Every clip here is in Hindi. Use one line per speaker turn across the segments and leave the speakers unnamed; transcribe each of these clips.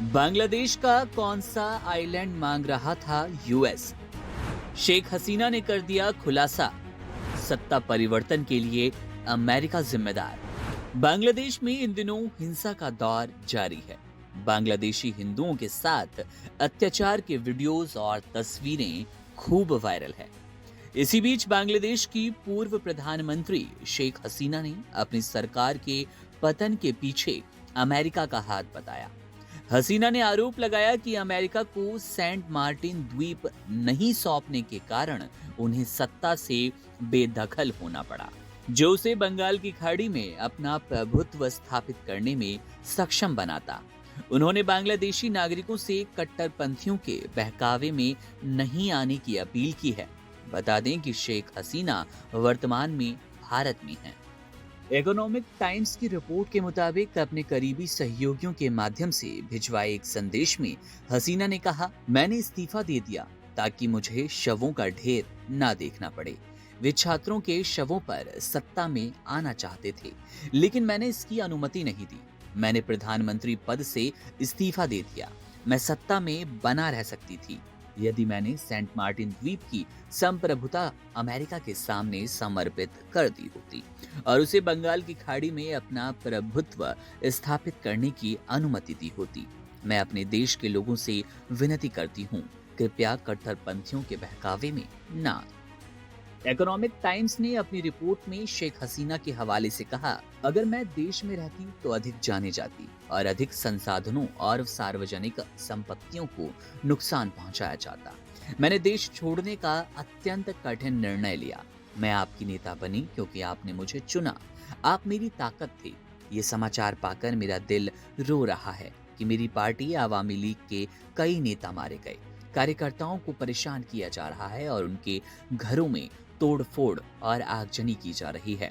बांग्लादेश का कौन सा आइलैंड मांग रहा था यूएस? शेख हसीना ने कर दिया खुलासा। सत्ता परिवर्तन के लिए अमेरिका जिम्मेदार। बांग्लादेश में इन दिनों हिंसा का दौर जारी है। बांग्लादेशी हिंदुओं के साथ अत्याचार के वीडियोस और तस्वीरें खूब वायरल है। इसी बीच बांग्लादेश की पूर्व प्रधानमंत्री शेख हसीना ने अपनी सरकार के पतन के पीछे अमेरिका का हाथ बताया। हसीना ने आरोप लगाया कि अमेरिका को सेंट मार्टिन द्वीप नहीं सौंपने के कारण उन्हें सत्ता से बेदखल होना पड़ा, जो उसे बंगाल की खाड़ी में अपना प्रभुत्व स्थापित करने में सक्षम बनाता। उन्होंने बांग्लादेशी नागरिकों से कट्टरपंथियों के बहकावे में नहीं आने की अपील की है। बता दें कि शेख हसीना वर्तमान में भारत में हैं। इकोनॉमिक टाइम्स की रिपोर्ट के मुताबिक अपने करीबी सहयोगियों के माध्यम से भिजवाए एक संदेश में हसीना ने कहा, मैंने इस्तीफा दे दिया ताकि मुझे शवों का ढेर ना देखना पड़े। वे छात्रों के शवों पर सत्ता में आना चाहते थे, लेकिन मैंने इसकी अनुमति नहीं दी। मैंने प्रधानमंत्री पद से इस्तीफा दे दिया। मैं सत्ता में बना रह सकती थी यदि मैंने सेंट मार्टिन द्वीप की संप्रभुता अमेरिका के सामने समर्पित कर दी होती और उसे बंगाल की खाड़ी में अपना प्रभुत्व स्थापित करने की अनुमति दी होती। मैं अपने देश के लोगों से विनती करती हूँ, कृपया कट्टरपंथियों के बहकावे में ना। इकोनॉमिक टाइम्स ने अपनी रिपोर्ट में शेख हसीना के हवाले से कहा, अगर मैं देश में रहती तो अधिक जाने जाती और अधिक संसाधनों और सार्वजनिक संपत्तियों को नुकसान पहुंचाया जाता। मैंने देश छोड़ने का अत्यंत कठिन निर्णय लिया। मैं आपकी नेता बनी क्योंकि आपने मुझे चुना। आप मेरी ताकत थे। ये समाचार पाकर मेरा दिल रो रहा है कि मेरी पार्टी आवामी लीग के कई नेता मारे गए, कार्यकर्ताओं को परेशान किया जा रहा है और उनके घरों में तोड़फोड़ और आगजनी की जा रही है।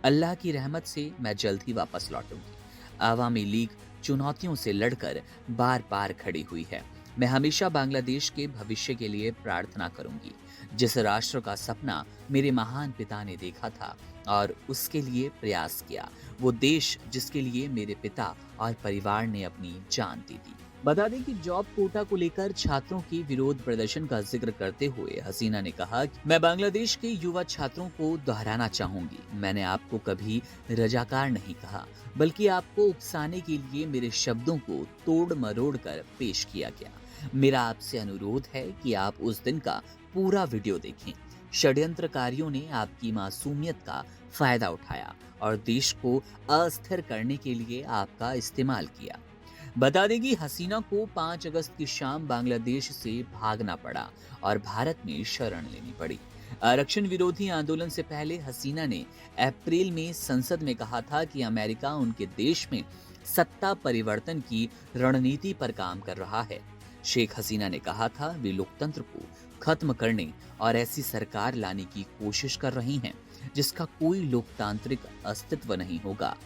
अल्लाह की रहमत से मैं जल्द ही वापस लौटूंगी। आवामी लीग चुनौतियों से लड़कर बार बार खड़ी हुई है। मैं हमेशा बांग्लादेश के भविष्य के लिए प्रार्थना करूंगी। जिस राष्ट्र का सपना मेरे महान पिता ने देखा था और उसके लिए प्रयास किया, वो देश जिसके लिए मेरे पिता और परिवार ने अपनी जान दे दी। बता दें कि जॉब कोटा को लेकर छात्रों के विरोध प्रदर्शन का जिक्र करते हुए हसीना ने कहा, मैं बांग्लादेश के युवा छात्रों को दोहराना चाहूंगी। मैंने आपको कभी रजाकार नहीं कहा, बल्कि आपको उकसाने के लिए मेरे शब्दों को तोड़ मरोड़ कर पेश किया गया। मेरा आपसे अनुरोध है कि आप उस दिन का पूरा वीडियो देखें। षड्यंत्रकारियों ने आपकी मासूमियत का फायदा उठाया और देश को अस्थिर करने के लिए आपका इस्तेमाल किया। बता दें कि हसीना को 5 अगस्त की शाम बांग्लादेश से भागना पड़ा और भारत में शरण लेनी पड़ी। आरक्षण विरोधी आंदोलन से पहले हसीना ने अप्रैल में संसद में कहा था कि अमेरिका उनके देश में सत्ता परिवर्तन की रणनीति पर काम कर रहा है। शेख हसीना ने कहा था वे लोकतंत्र को खत्म करने और ऐसी सरकार लाने की कोशिश कर रही हैं जिसका कोई लोकतांत्रिक अस्तित्व नहीं होगा।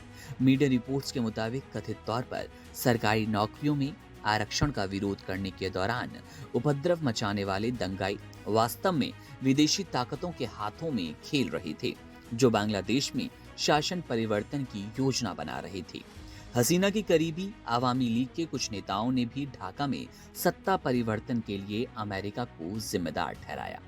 मीडिया रिपोर्ट्स के मुताबिक कथित तौर पर सरकारी नौकरियों में आरक्षण का विरोध करने के दौरान उपद्रव मचाने वाले दंगाई वास्तव में विदेशी ताकतों के हाथों में खेल रहे थे, जो बांग्लादेश में शासन परिवर्तन की योजना बना रहे थे। हसीना की करीबी आवामी लीग के कुछ नेताओं ने भी ढाका में सत्ता परिवर्तन के लिए अमेरिका को जिम्मेदार ठहराया।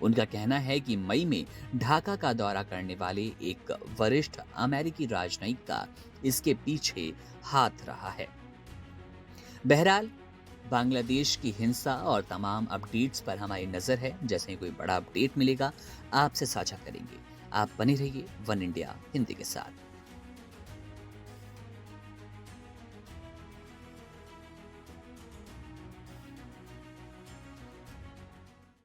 उनका कहना है कि मई में ढाका का दौरा करने वाले एक वरिष्ठ अमेरिकी राजनयिक का इसके पीछे हाथ रहा है। बहरहाल, बांग्लादेश की हिंसा और तमाम अपडेट्स पर हमारी नजर है। जैसे ही कोई बड़ा अपडेट मिलेगा आपसे साझा करेंगे। आप बने रहिए वन इंडिया हिंदी के साथ।